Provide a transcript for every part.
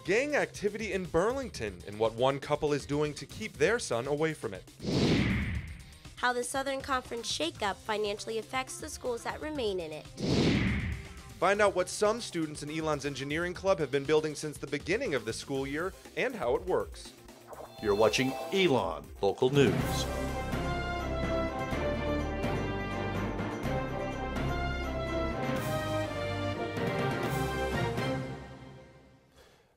gang activity in Burlington and what one couple is doing to keep their son away from it. How the Southern Conference shakeup financially affects the schools that remain in it. Find out what some students in ELN's engineering club have been building since the beginning of the school year and how it works. You're watching ELN Local News.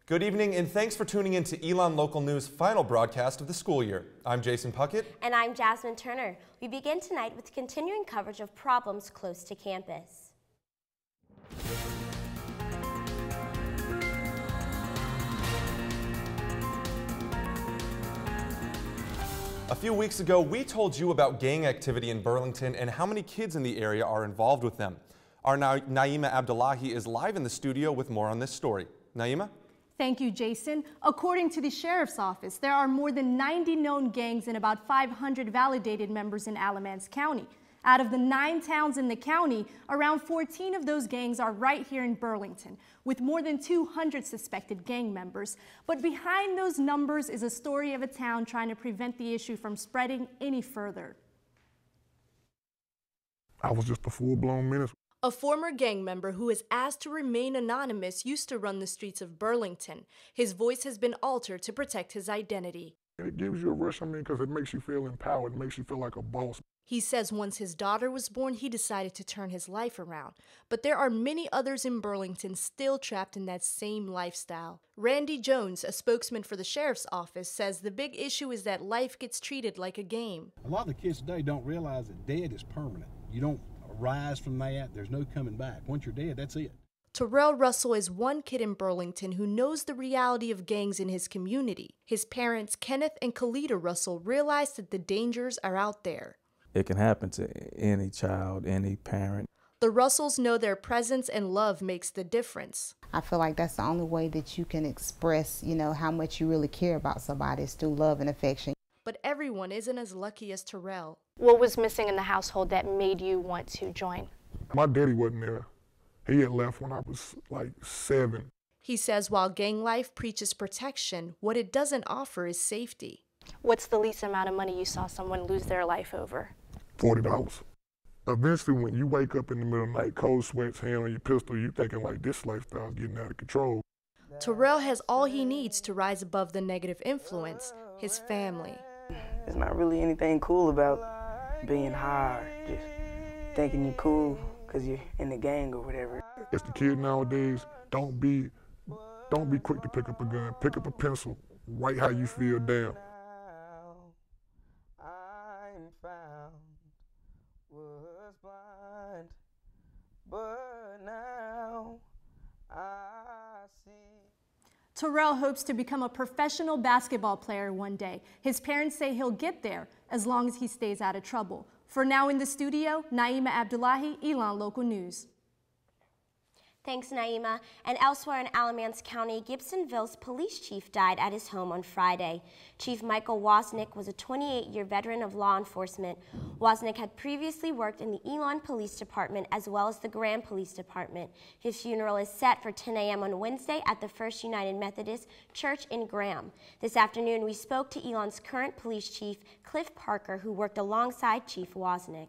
Good evening and thanks for tuning in to ELN Local News' final broadcast of the school year. I'm Jason Puckett. And I'm Jasmine Turner. We begin tonight with continuing coverage of problems close to campus. A few weeks ago, we told you about gang activity in Burlington and how many kids in the area are involved with them. Our Naima Abdullahi is live in the studio with more on this story. Naima? Thank you, Jason. According to the Sheriff's Office, there are more than 90 known gangs and about 500 validated members in Alamance County. Out of the 9 towns in the county, around 14 of those gangs are right here in Burlington, with more than 200 suspected gang members. But behind those numbers is a story of a town trying to prevent the issue from spreading any further. I was just a full-blown menace. A former gang member who is asked to remain anonymous used to run the streets of Burlington. His voice has been altered to protect his identity. It gives you a rush, because it makes you feel empowered, it makes you feel like a boss. He says once his daughter was born, he decided to turn his life around. But there are many others in Burlington still trapped in that same lifestyle. Randy Jones, a spokesman for the Sheriff's Office, says the big issue is that life gets treated like a game. A lot of the kids today don't realize that dead is permanent. You don't rise from that. There's no coming back. Once you're dead, that's it. Terrell Russell is one kid in Burlington who knows the reality of gangs in his community. His parents, Kenneth and Kalita Russell, realized that the dangers are out there. It can happen to any child, any parent. The Russells know their presence and love makes the difference. I feel like that's the only way that you can express, how much you really care about somebody is through love and affection. But everyone isn't as lucky as Terrell. What was missing in the household that made you want to join? My daddy wasn't there. He had left when I was like 7. He says while gang life preaches protection, what it doesn't offer is safety. What's the least amount of money you saw someone lose their life over? $40. Eventually, when you wake up in the middle of the night, cold sweats, hand on your pistol, you thinking like this lifestyle is getting out of control. Terrell has all he needs to rise above the negative influence, his family. There's not really anything cool about being high, just thinking you're cool because you're in the gang or whatever. It's the kid nowadays, don't be quick to pick up a gun. Pick up a pencil, write how you feel down. I'm found, was blind, but now I see. Terrell hopes to become a professional basketball player one day. His parents say he'll get there as long as he stays out of trouble. For now in the studio, Naima Abdullahi, ELN Local News. Thanks, Naima. And elsewhere in Alamance County, Gibsonville's police chief died at his home on Friday. Chief Michael Wozniak was a 28-year veteran of law enforcement. Wozniak had previously worked in the ELN Police Department as well as the Graham Police Department. His funeral is set for 10 a.m. on Wednesday at the First United Methodist Church in Graham. This afternoon, we spoke to ELN's current police chief, Cliff Parker, who worked alongside Chief Wozniak.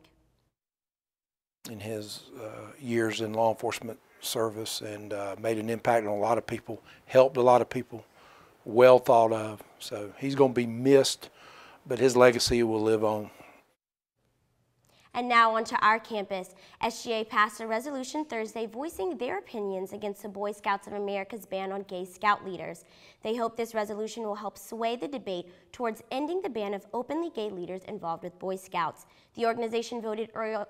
In his years in law enforcement service and made an impact on a lot of people, helped a lot of people, well thought of. So he's going to be missed, but his legacy will live on. And now onto our campus. SGA passed a resolution Thursday voicing their opinions against the Boy Scouts of America's ban on gay scout leaders. They hope this resolution will help sway the debate towards ending the ban of openly gay leaders involved with Boy Scouts. The organization voted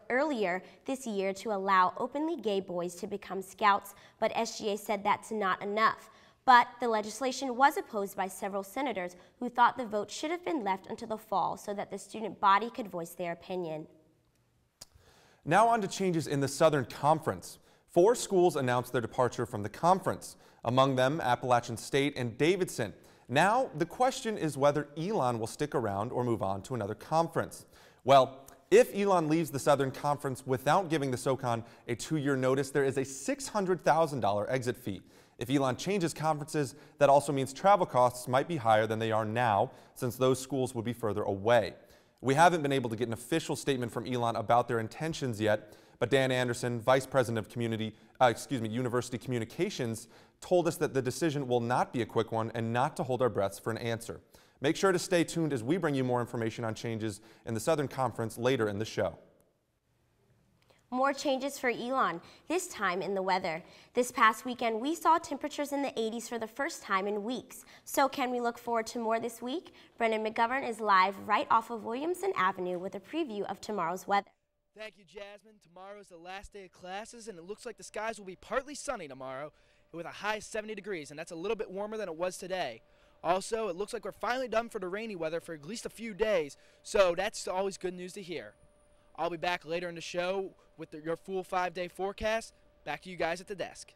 earlier this year to allow openly gay boys to become scouts, but SGA said that's not enough. But the legislation was opposed by several senators who thought the vote should have been left until the fall so that the student body could voice their opinion. Now on to changes in the Southern Conference. 4 schools announced their departure from the conference, among them Appalachian State and Davidson. Now the question is whether ELN will stick around or move on to another conference. Well, If ELN leaves the Southern Conference without giving the SoCon a 2-year notice, there is a $600,000 exit fee. If ELN changes conferences, that also means travel costs might be higher than they are now, since those schools would be further away. We haven't been able to get an official statement from ELN about their intentions yet, but Dan Anderson, Vice President of University Communications, told us that the decision will not be a quick one and not to hold our breaths for an answer. Make sure to stay tuned as we bring you more information on changes in the Southern Conference later in the show. More changes for ELN, this time in the weather. This past weekend, we saw temperatures in the 80s for the first time in weeks. So can we look forward to more this week? Brendan McGovern is live right off of Williamson Avenue with a preview of tomorrow's weather. Thank you, Jasmine. Tomorrow is the last day of classes, and it looks like the skies will be partly sunny tomorrow with a high of 70 degrees, and that's a little bit warmer than it was today. Also, it looks like we're finally done for the rainy weather for at least a few days, so that's always good news to hear. I'll be back later in the show with your full 5-day forecast. Back to you guys at the desk.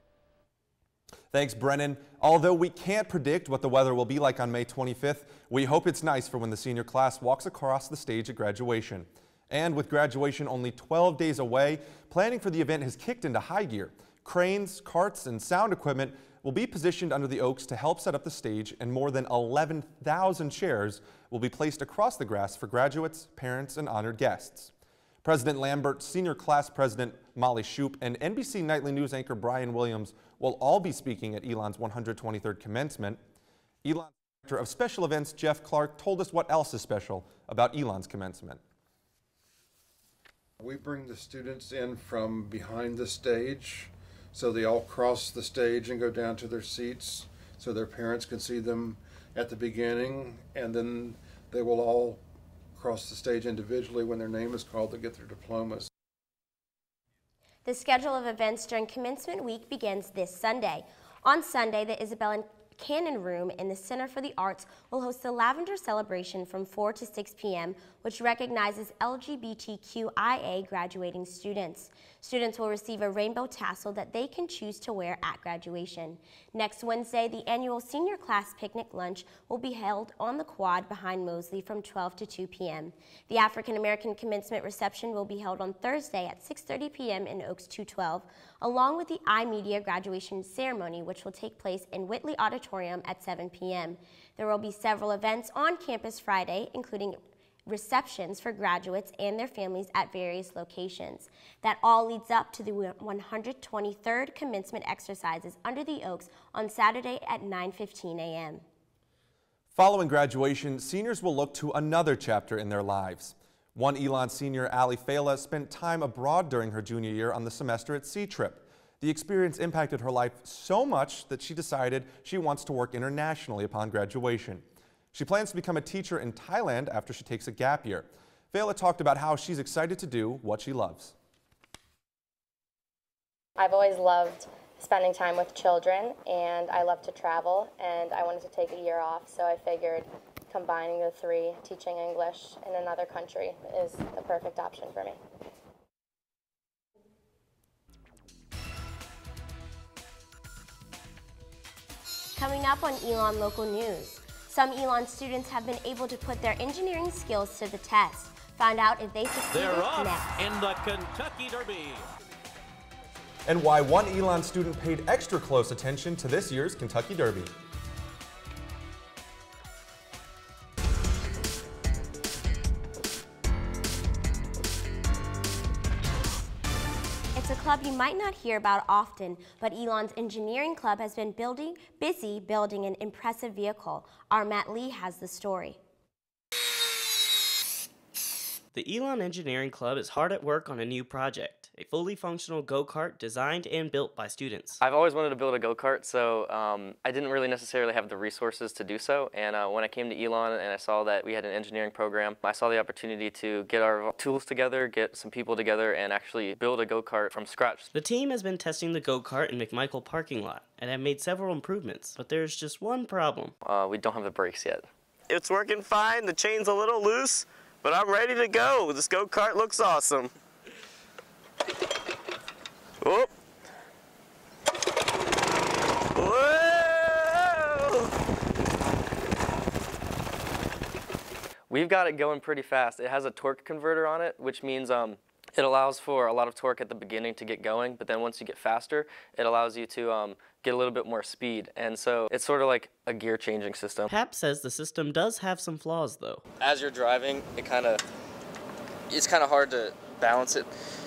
Thanks, Brennan. Although we can't predict what the weather will be like on May 25th, we hope it's nice for when the senior class walks across the stage at graduation. And with graduation only 12 days away, planning for the event has kicked into high gear. Cranes, carts, and sound equipment will be positioned under the oaks to help set up the stage, and more than 11,000 chairs will be placed across the grass for graduates, parents, and honored guests. President Lambert, Senior Class President Molly Shoup, and NBC Nightly News anchor Brian Williams will all be speaking at ELN's 123rd commencement. ELN's Director of Special Events, Jeff Clark, told us what else is special about ELN's commencement. We bring the students in from behind the stage, so they all cross the stage and go down to their seats so their parents can see them at the beginning, and then they will all cross the stage individually when their name is called to get their diplomas. The schedule of events during commencement week begins this Sunday. On Sunday, the Isabella Cannon Room in the Center for the Arts will host the Lavender Celebration from 4 to 6 p.m., which recognizes LGBTQIA graduating students. Students will receive a rainbow tassel that they can choose to wear at graduation. Next Wednesday, the annual senior class picnic lunch will be held on the quad behind Mosley from 12 to 2 p.m. The African American commencement reception will be held on Thursday at 6:30 p.m. in Oaks 212, along with the iMedia graduation ceremony, which will take place in Whitley Auditorium at 7 p.m. There will be several events on campus Friday, including receptions for graduates and their families at various locations. That all leads up to the 123rd commencement exercises under the Oaks on Saturday at 9:15 a.m. Following graduation, seniors will look to another chapter in their lives. One ELN senior, Ali Fela, spent time abroad during her junior year on the semester at Sea Trip. The experience impacted her life so much that she decided she wants to work internationally upon graduation. She plans to become a teacher in Thailand after she takes a gap year. Fela talked about how she's excited to do what she loves. I've always loved spending time with children, and I love to travel, and I wanted to take a year off, so I figured combining the three, teaching English in another country, is the perfect option for me. Coming up on ELN Local News, some ELN students have been able to put their engineering skills to the test. Find out if they succeeded They're off next. in the Kentucky Derby. And why one ELN student paid extra close attention to this year's Kentucky Derby. It's a club you might not hear about often, but ELN's engineering club has been busy building an impressive vehicle. Our Matt Lee has the story. The ELN Engineering Club is hard at work on a new project, a fully functional go-kart designed and built by students. I've always wanted to build a go-kart, so I didn't really necessarily have the resources to do so. And when I came to ELN and I saw that we had an engineering program, I saw the opportunity to get our tools together, get some people together, and actually build a go-kart from scratch. The team has been testing the go-kart in McMichael parking lot and have made several improvements, but there's just one problem. We don't have the brakes yet. It's working fine, the chain's a little loose, but I'm ready to go. This go-kart looks awesome. Oh. We've got it going pretty fast. It has a torque converter on it, which means it allows for a lot of torque at the beginning to get going, but then once you get faster, it allows you to get a little bit more speed. And so it's sort of like a gear changing system. Pap says the system does have some flaws though. As you're driving, it's kind of hard to balance it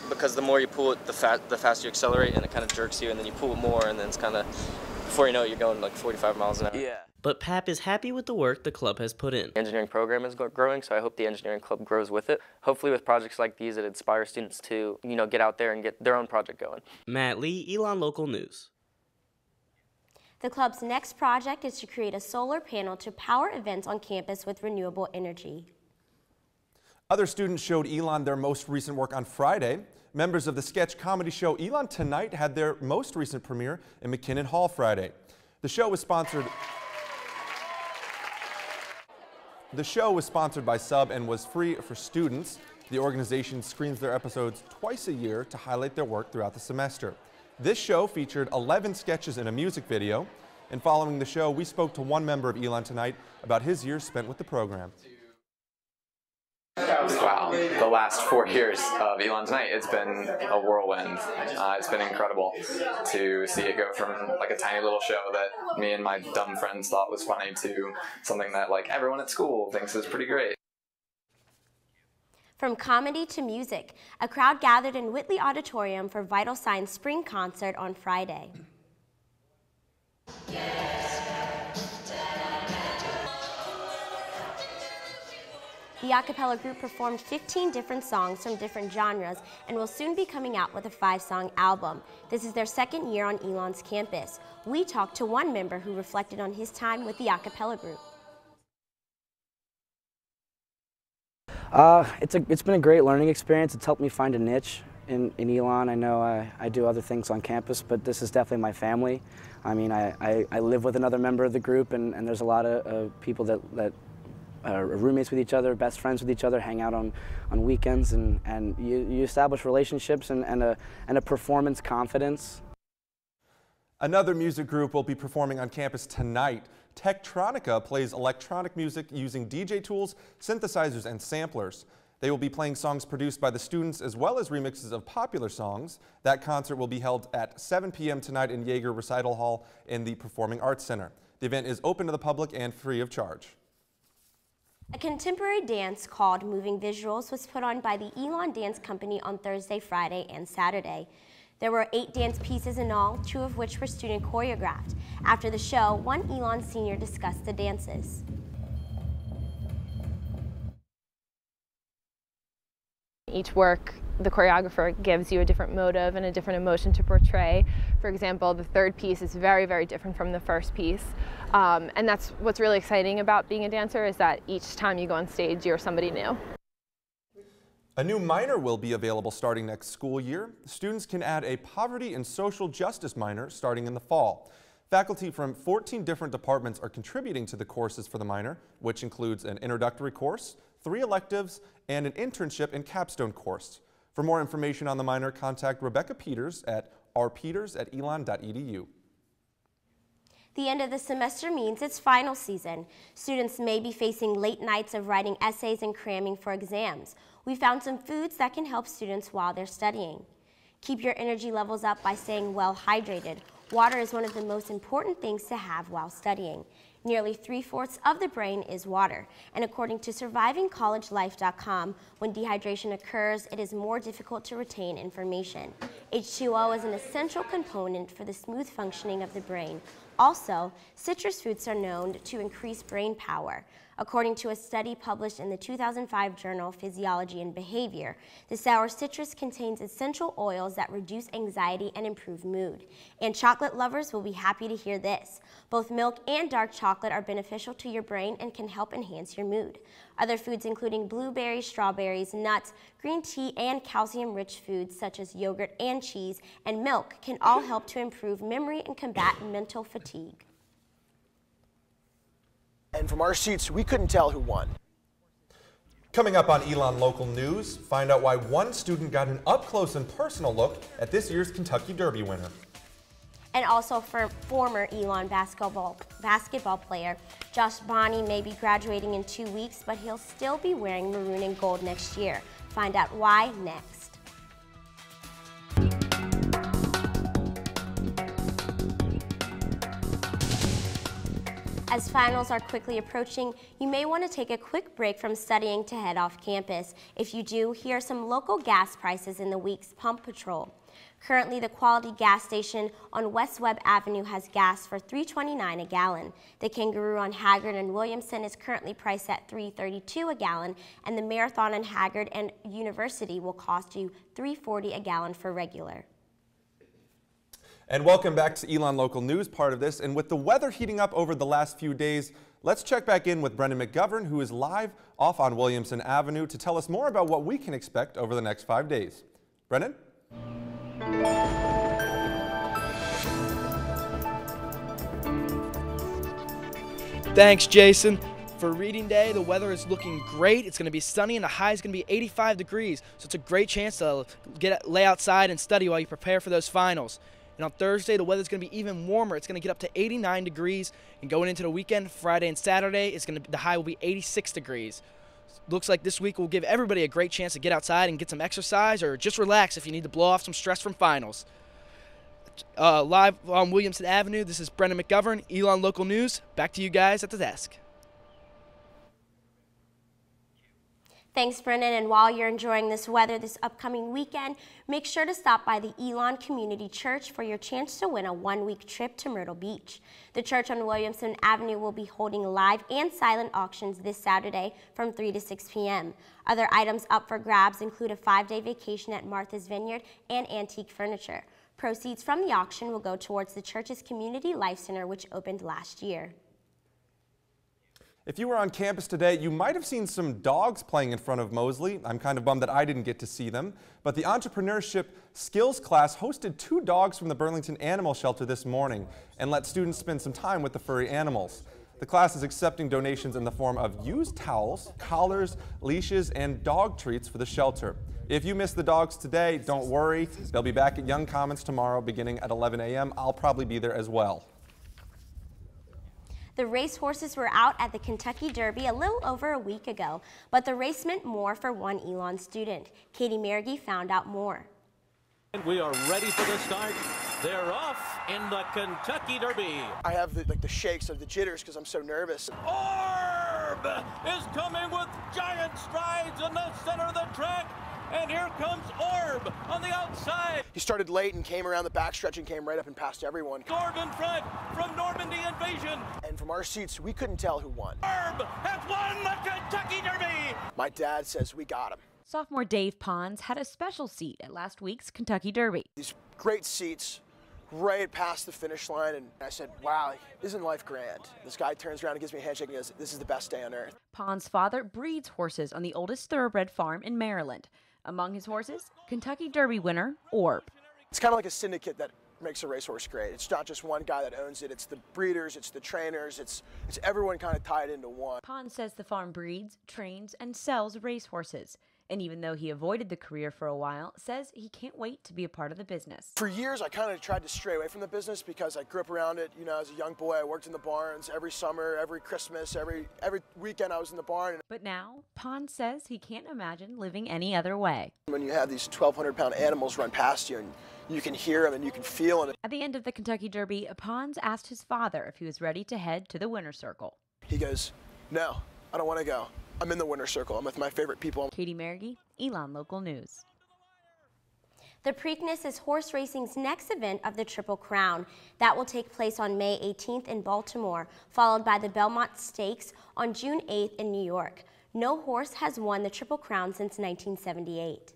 because the more you pull it, the faster you accelerate, and it kind of jerks you, and then you pull it more, and then it's kind of, before you know it, you're going like 45 miles an hour. Yeah. But Pap is happy with the work the club has put in. The engineering program is growing, so I hope the engineering club grows with it. Hopefully with projects like these, it inspires students to, get out there and get their own project going. Matt Lee, ELN Local News. The club's next project is to create a solar panel to power events on campus with renewable energy. Other students showed ELN their most recent work on Friday. Members of the sketch comedy show ELN Tonight had their most recent premiere in McKinnon Hall Friday. The show was sponsored by Sub and was free for students. The organization screens their episodes twice a year to highlight their work throughout the semester. This show featured 11 sketches and a music video. And following the show, we spoke to one member of ELN Tonight about his years spent with the program. Wow, the last 4 years of ELN Tonight, it's been a whirlwind. It's been incredible to see it go from like a tiny little show that me and my dumb friends thought was funny to something that like everyone at school thinks is pretty great. From comedy to music, a crowd gathered in Whitley Auditorium for Vital Signs Spring Concert on Friday. The a cappella group performed 15 different songs from different genres and will soon be coming out with a 5-song album. This is their second year on ELN's campus. We talked to one member who reflected on his time with the a cappella group. It's been a great learning experience. It's helped me find a niche in ELN. I know I do other things on campus, but this is definitely my family. I mean, I live with another member of the group, and there's a lot of people that are roommates with each other, best friends with each other, hang out on weekends, and you establish relationships and a performance confidence. Another music group will be performing on campus tonight. Tektronica plays electronic music using DJ tools, synthesizers, and samplers. They will be playing songs produced by the students as well as remixes of popular songs. That concert will be held at 7 p.m. tonight in Yeager Recital Hall in the Performing Arts Center. The event is open to the public and free of charge. A contemporary dance called Moving Visuals was put on by the ELN Dance Company on Thursday, Friday, and Saturday. There were 8 dance pieces in all, 2 of which were student choreographed. After the show, one ELN senior discussed the dances. Each work, the choreographer gives you a different motive and a different emotion to portray. For example, the third piece is very, very different from the first piece. And that's what's really exciting about being a dancer, is that each time you go on stage, you're somebody new. A new minor will be available starting next school year. Students can add a poverty and social justice minor starting in the fall. Faculty from 14 different departments are contributing to the courses for the minor, which includes an introductory course, 3 electives, and an internship and capstone course. For more information on the minor, contact Rebecca Peters at rpeters@elon.edu. The end of the semester means it's final season. Students may be facing late nights of writing essays and cramming for exams. We found some foods that can help students while they're studying. Keep your energy levels up by staying well hydrated. Water is one of the most important things to have while studying. Nearly 3/4 of the brain is water, and according to survivingcollegelife.com, when dehydration occurs, it is more difficult to retain information. H2O is an essential component for the smooth functioning of the brain. Also, citrus fruits are known to increase brain power. According to a study published in the 2005 journal Physiology and Behavior, the sour citrus contains essential oils that reduce anxiety and improve mood. And chocolate lovers will be happy to hear this. Both milk and dark chocolate are beneficial to your brain and can help enhance your mood. Other foods including blueberries, strawberries, nuts, green tea, and calcium-rich foods such as yogurt and cheese and milk can all help to improve memory and combat mental fatigue. And from our seats, we couldn't tell who won. Coming up on ELN Local News, find out why one student got an up-close and personal look at this year's Kentucky Derby winner. And also for former Elon basketball player Josh Bonney may be graduating in 2 weeks, but he'll still be wearing maroon and gold next year. Find out why next. As finals are quickly approaching, you may want to take a quick break from studying to head off campus. If you do, here are some local gas prices in the week's Pump Patrol. Currently, the Quality gas station on West Webb Avenue has gas for $3.29 a gallon. The Kangaroo on Haggard and Williamson is currently priced at $3.32 a gallon, and the Marathon on Haggard and University will cost you $3.40 a gallon for regular. And welcome back to Elon Local News, part of this. And with the weather heating up over the last few days, let's check back in with Brendan McGovern, who is live off on Williamson Avenue to tell us more about what we can expect over the next 5 days. Brendan? Thanks, Jason. For reading day, the weather is looking great. It's going to be sunny and the high is going to be 85 degrees. So it's a great chance to lay outside and study while you prepare for those finals. And on Thursday, the weather's going to be even warmer. It's going to get up to 89 degrees. And going into the weekend, Friday and Saturday, the high will be 86 degrees. Looks like this week will give everybody a great chance to get outside and get some exercise or just relax if you need to blow off some stress from finals. Live on Williamson Avenue, this is Brendan McGovern, Elon Local News. Back to you guys at the desk. Thanks, Brennan. And while you're enjoying this weather this upcoming weekend, make sure to stop by the Elon Community Church for your chance to win a one-week trip to Myrtle Beach. The church on Williamson Avenue will be holding live and silent auctions this Saturday from 3 to 6 p.m. Other items up for grabs include a 5-day vacation at Martha's Vineyard and antique furniture. Proceeds from the auction will go towards the church's Community Life Center, which opened last year. If you were on campus today, you might have seen some dogs playing in front of Mosley. I'm kind of bummed that I didn't get to see them. But the entrepreneurship skills class hosted 2 dogs from the Burlington Animal Shelter this morning and let students spend some time with the furry animals. The class is accepting donations in the form of used towels, collars, leashes, and dog treats for the shelter. If you missed the dogs today, don't worry. They'll be back at Young Commons tomorrow beginning at 11 a.m. I'll probably be there as well. The racehorses were out at the Kentucky Derby a little over a week ago, but the race meant more for one Elon student. Katie Mergy found out more. And we are ready for the start. They're off in the Kentucky Derby. I have the shakes of the jitters because I'm so nervous. Orb is coming with giant strides in the center of the track. And here comes Orb on the outside. He started late and came around the backstretch and came right up and passed everyone. Orb in front from Normandy Invasion. And from our seats, we couldn't tell who won. Orb has won the Kentucky Derby. My dad says we got him. Sophomore Dave Pons had a special seat at last week's Kentucky Derby. These great seats right past the finish line, and I said, wow, isn't life grand? This guy turns around and gives me a handshake and goes, this is the best day on earth. Pons' father breeds horses on the oldest thoroughbred farm in Maryland. Among his horses, Kentucky Derby winner, Orb. It's kind of like a syndicate that makes a racehorse great. It's not just one guy that owns it. It's the breeders, it's the trainers, it's everyone kind of tied into one. Pons says the farm breeds, trains, and sells racehorses. And even though he avoided the career for a while, says he can't wait to be a part of the business. For years, I kind of tried to stray away from the business because I grew up around it. You know, as a young boy, I worked in the barns every summer, every Christmas, every weekend I was in the barn. But now, Pons says he can't imagine living any other way. When you have these 1,200-pound animals run past you and you can hear them and you can feel them. At the end of the Kentucky Derby, Pons asked his father if he was ready to head to the winner's circle. He goes, no, I don't want to go. I'm in the winner's circle. I'm with my favorite people. Katie Mergy, Elon Local News. The Preakness is horse racing's next event of the Triple Crown. That will take place on May 18th in Baltimore, followed by the Belmont Stakes on June 8th in New York. No horse has won the Triple Crown since 1978.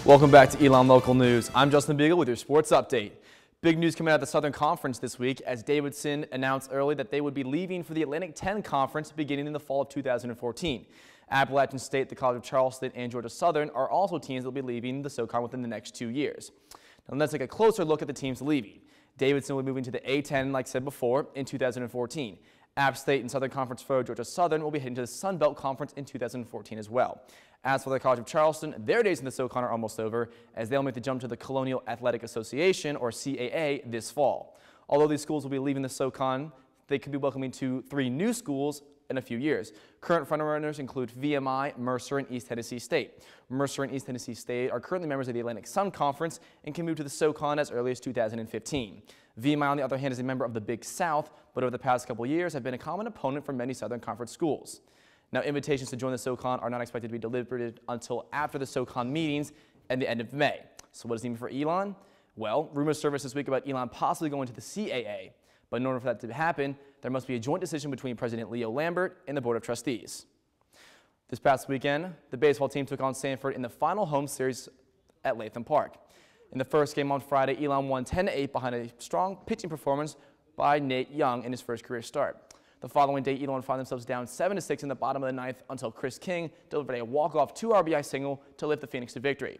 Welcome back to Elon Local News. I'm Justin Beagle with your sports update. Big news coming out of the Southern Conference this week as Davidson announced early that they would be leaving for the Atlantic 10 Conference beginning in the fall of 2014. Appalachian State, the College of Charleston, and Georgia Southern are also teams that will be leaving the SoCon within the next 2 years. Now let's take a closer look at the teams leaving. Davidson will be moving to the A10, like I said before, in 2014. App State and Southern Conference foe Georgia Southern will be heading to the Sun Belt Conference in 2014 as well. As for the College of Charleston, their days in the SoCon are almost over, as they'll make the jump to the Colonial Athletic Association, or CAA, this fall. Although these schools will be leaving the SoCon, they could be welcoming to 3 new schools in a few years. Current frontrunners include VMI, Mercer, and East Tennessee State. Mercer and East Tennessee State are currently members of the Atlantic Sun Conference and can move to the SoCon as early as 2015. VMI, on the other hand, is a member of the Big South, but over the past couple years have been a common opponent for many Southern Conference schools. Now, invitations to join the SoCon are not expected to be deliberated until after the SoCon meetings at the end of May. So what does it mean for ELN? Well, rumors surfaced this week about ELN possibly going to the CAA. But in order for that to happen, there must be a joint decision between President Leo Lambert and the Board of Trustees. This past weekend, the baseball team took on Sanford in the final home series at Latham Park. In the first game on Friday, ELN won 10-8 behind a strong pitching performance by Nate Young in his first career start. The following day, ELN found themselves down 7-6 in the bottom of the ninth until Chris King delivered a walk-off 2 RBI single to lift the Phoenix to victory.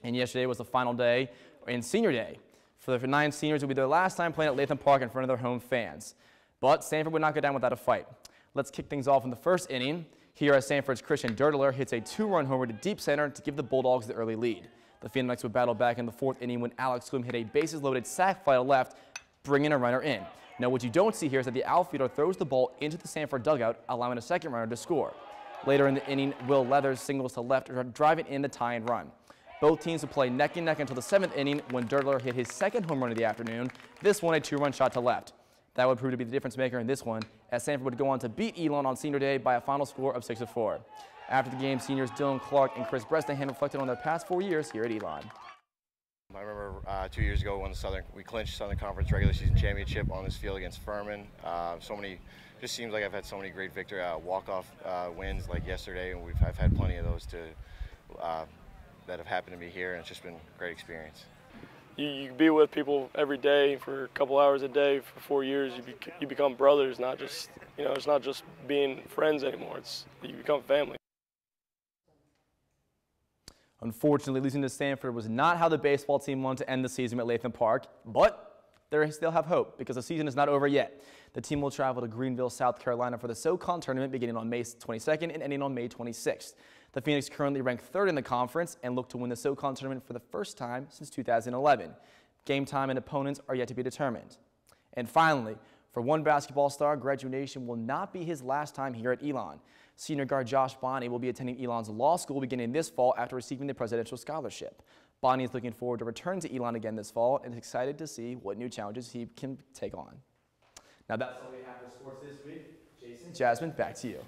And yesterday was the final day, and senior day. For the 9 seniors, it will be their last time playing at Latham Park in front of their home fans. But Sanford would not go down without a fight. Let's kick things off in the first inning. Here as Sanford's Christian Dirtler hits a 2-run homer to deep center to give the Bulldogs the early lead. The Phoenix would battle back in the 4th inning when Alex Bloom hit a bases-loaded sac fly to left, bringing a runner in. Now, what you don't see here is that the outfielder throws the ball into the Sanford dugout, allowing a second runner to score. Later in the inning, Will Leathers singles to left, driving in the tying run. Both teams would play neck and neck until the 7th inning when Dirtler hit his second home run of the afternoon, this one a 2-run shot to left. That would prove to be the difference maker in this one, as Sanford would go on to beat ELN on senior day by a final score of 6-4. After the game, seniors Dylan Clark and Chris Bresnahan reflected on their past 4 years here at ELN. I remember 2 years ago when we clinched Southern Conference regular season championship on this field against Furman. Just seems like I've had so many great victory walk-off wins like yesterday, and I've had plenty of those that have happened to me here, and it's just been a great experience. You be with people every day for a couple hours a day for 4 years. You become brothers, not just it's not just being friends anymore. You become family. Unfortunately, losing to Sanford was not how the baseball team wanted to end the season at Latham Park, but they still have hope because the season is not over yet. The team will travel to Greenville, South Carolina for the SoCon tournament beginning on May 22nd and ending on May 26th. The Phoenix currently ranked 3rd in the conference and look to win the SoCon tournament for the first time since 2011. Game time and opponents are yet to be determined. And finally, for one basketball star, graduation will not be his last time here at ELN. Senior guard Josh Bonney will be attending ELN's law school beginning this fall after receiving the presidential scholarship. Bonney is looking forward to returning to ELN again this fall and is excited to see what new challenges he can take on. Now that's all we have for sports this week. Jason, Jasmine, back to you.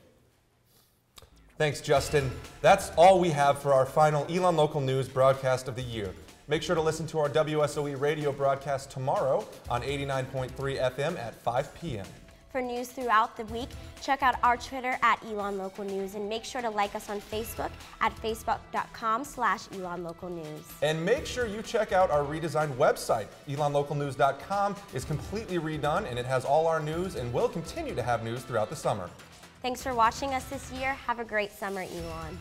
Thanks, Justin. That's all we have for our final ELN Local News broadcast of the year. Make sure to listen to our WSOE radio broadcast tomorrow on 89.3 FM at 5 p.m. For news throughout the week, check out our Twitter at ELN Local News and make sure to like us on Facebook at facebook.com/ELN Local News. And make sure you check out our redesigned website. ELNLocalNews.com is completely redone and it has all our news and will continue to have news throughout the summer. Thanks for watching us this year. Have a great summer, ELN.